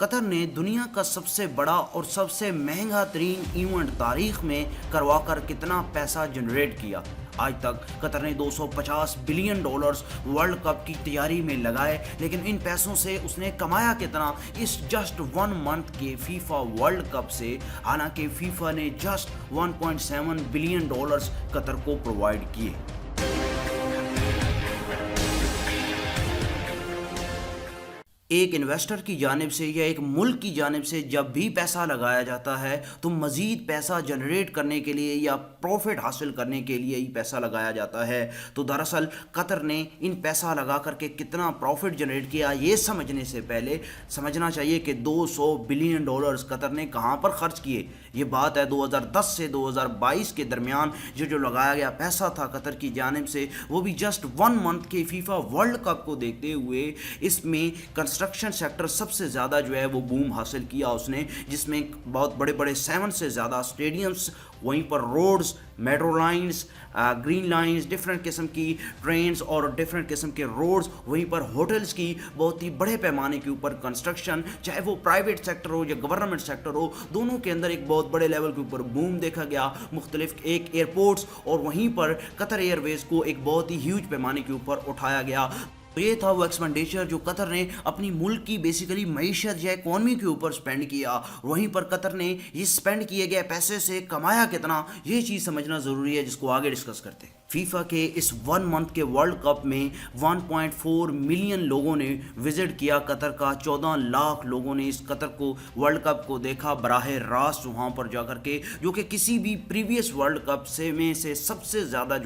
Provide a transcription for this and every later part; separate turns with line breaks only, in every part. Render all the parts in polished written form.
قطر نے دنیا کا سب سے بڑا اور سب سے مہنگا ترین ایونٹ تاریخ میں کروا کر کتنا پیسہ جنریٹ کیا؟ آج تک قطر نے $250 بلین ورلڈ کپ کی تیاری میں لگائے، لیکن ان پیسوں سے اس نے کمایا کتنا اس جسٹ 1 منتھ کے فیفا ورلڈ کپ سے؟ حالانکہ فیفا نے جسٹ $1.7 بلین قطر کو پرووائڈ کیے۔ ایک انویسٹر کی جانب سے یا ایک ملک کی جانب سے جب بھی پیسہ لگایا جاتا ہے تو مزید پیسہ جنریٹ کرنے کے لیے یا پروفٹ حاصل کرنے کے لیے ہی پیسہ لگایا جاتا ہے۔ تو دراصل قطر نے ان پیسہ لگا کر کے کتنا پروفٹ جنریٹ کیا، یہ سمجھنے سے پہلے سمجھنا چاہیے کہ $200 بلین قطر نے کہاں پر خرچ کیے۔ یہ بات ہے 2010 سے 2022 کے درمیان جو لگایا گیا پیسہ تھا قطر کی جانب سے، وہ بھی جسٹ 1 منتھ کے فیفا ورلڈ کپ کو دیکھتے ہوئے اس میں کنسٹرکشن سیکٹر سب سے زیادہ وہ بوم حاصل کیا اس نے، جس میں بہت بڑے بڑے 7 سے زیادہ اسٹیڈیمز، وہیں پر roads, metro lines, green lines, different قسم کی ٹرینز اور ڈفرینٹ قسم کے روڈز، وہیں پر ہوٹلز کی بہت ہی بڑے پیمانے کے اوپر کنسٹرکشن، چاہے وہ پرائیویٹ سیکٹر ہو یا گورنمنٹ سیکٹر ہو، دونوں کے اندر ایک بہت بڑے لیول کے اوپر بوم دیکھا گیا۔ مختلف ایئرپورٹس اور وہیں پر قطر ایئر ویز کو ایک بہت ہی ہیوج پیمانے کے اوپر اٹھایا گیا۔ تو یہ تھا وہ ایکسپینڈیچر جو قطر نے اپنی ملک کی بیسیکلی معیشت یا اکانومی کے اوپر سپینڈ کیا۔ وہیں پر قطر نے یہ سپینڈ کیے گئے پیسے سے کمایا کتنا، یہ چیز سمجھنا ضروری ہے، جس کو آگے ڈسکس کرتے ہیں۔ فیفا کے اس 1 منتھ کے ورلڈ کپ میں 1.4 ملین لوگوں نے وزٹ کیا قطر کا، 14 لاکھ لوگوں نے اس قطر کو ورلڈ کپ کو دیکھا براہ راست وہاں پر جا کر کے، جو کہ کسی بھی پریویس ورلڈ کپ میں سے سب سے زیادہ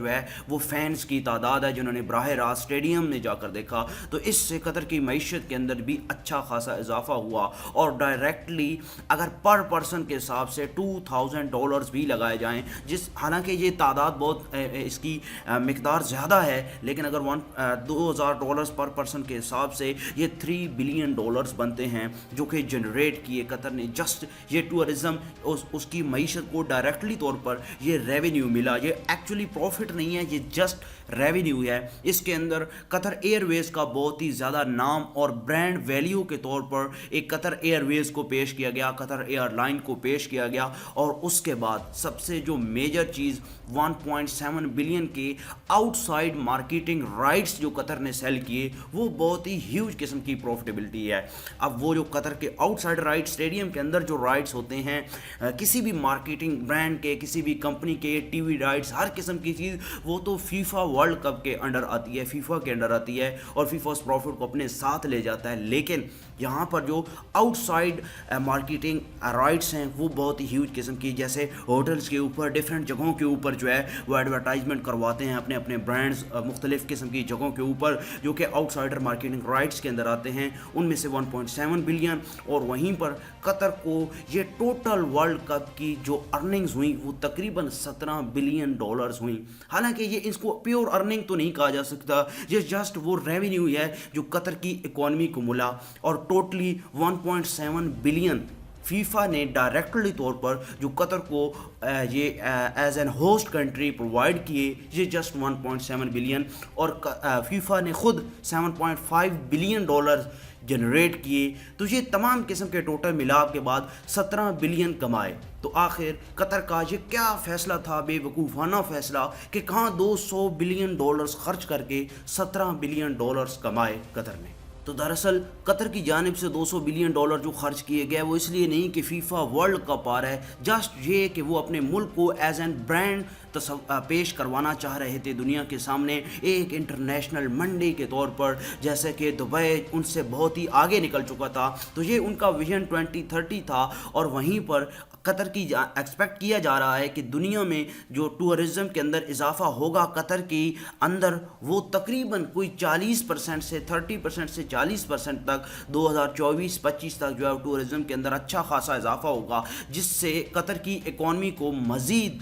وہ فینس کی تعداد ہے جنہوں نے براہ راست اسٹیڈیم میں جا کر دیکھا۔ تو اس سے قطر کی معیشت کے اندر بھی اچھا خاصا اضافہ ہوا، اور ڈائریکٹلی اگر پر پرسن کے حساب سے $2,000 بھی لگائے جائیں، حالانکہ یہ تعداد بہت اس کی مقدار زیادہ ہے، لیکن اگر $2,000 پر پرسن کے حساب سے یہ $3 بلین بنتے ہیں جو کہ جنریٹ کیے قطر نے۔ جسٹ یہ ٹورزم اس کی معیشت کو ڈائریکٹلی طور پر یہ ریونیو ملا، یہ ایکچولی پروفٹ نہیں ہے، یہ جسٹ ریونیو ہے۔ اس کے اندر قطر ایئر ویز کا بہت ہی زیادہ نام اور برانڈ ویلیو کے طور پر ایک قطر ایئر ویز کو پیش کیا گیا، قطر ایئر لائن کو پیش کیا گیا، اور اس کے بعد سب سے جو میجر چیز 1.7 بلین کے آؤٹ سائڈ مارکیٹنگ رائٹس جو قطر نے سیل کیے، وہ بہت ہی ہیوج قسم کی پروفٹیبلٹی ہے۔ اب وہ جو قطر کے آؤٹ سائڈ رائٹ، اسٹیڈیم کے اندر جو رائٹس ہوتے ہیں کسی بھی مارکیٹنگ برانڈ کے، کسی بھی کمپنی کے، ٹی وی رائٹس، ہر قسم کی چیز، وہ تو فیفا ورلڈ کپ کے انڈر آتی ہے، فیفا کے انڈر آتی ہے، اور فیفا اس پروفٹ کو اپنے ساتھ لے جاتا ہے۔ لیکن یہاں پر جو آؤٹ سائڈ مارکیٹنگ رائٹس ہیں وہ بہت ہی ہیوج قسم کی، جیسے ہوٹلز کے اوپر، ڈفرینٹ جگہوں کے اوپر وہ ایڈورٹائزمنٹ کرواتے ہیں اپنے اپنے برانڈز، مختلف قسم کی جگہوں کے اوپر جو کہ آؤٹ سائڈر مارکیٹنگ رائٹس کے اندر آتے ہیں، ان میں سے 1.7 بلین۔ اور وہیں پر قطر کو یہ ٹوٹل ورلڈ کپ کی جو ارننگز ہوئیں وہ تقریباً $17 بلین ہوئیں۔ حالانکہ یہ اس کو پیور ارننگ تو نہیں کہا جا سکتا، یہ جسٹ وہ ریونیو ہے جو قطر کی اکانومی کو ملا، اور ٹوٹلی 1.7 بلین فیفا نے ڈائریکٹلی طور پر جو قطر کو یہ as an host country provide کیے، یہ جسٹ 1.7 بلین، اور فیفا نے خود $7.5 بلین جنریٹ کیے۔ تو یہ تمام قسم کے ٹوٹل ملاپ کے بعد 17 بلین کمائے۔ تو آخر قطر کا یہ کیا فیصلہ تھا، بے وقوفانہ فیصلہ، کہ کہاں $200 بلین خرچ کر کے $17 بلین کمائے قطر نے؟ تو دراصل قطر کی جانب سے $200 بلین جو خرچ کیے گئے وہ اس لیے نہیں کہ فیفا ورلڈ کپ آ رہا ہے، جسٹ یہ کہ وہ اپنے ملک کو ایز این برانڈ پیش کروانا چاہ رہے تھے دنیا کے سامنے، ایک انٹرنیشنل منڈی کے طور پر، جیسے کہ دبئی ان سے بہت ہی آگے نکل چکا تھا۔ تو یہ ان کا ویژن 2030 تھا، اور وہیں پر قطر کی ایکسپیکٹ کیا جا رہا ہے کہ دنیا میں جو ٹورزم کے اندر اضافہ ہوگا قطر کی اندر، وہ تقریباً کوئی 40% سے 30% سے 40% تک 2024-25 تک ٹورزم کے اندر اچھا خاصا اضافہ ہوگا، جس سے قطر کی اکانومی کو مزید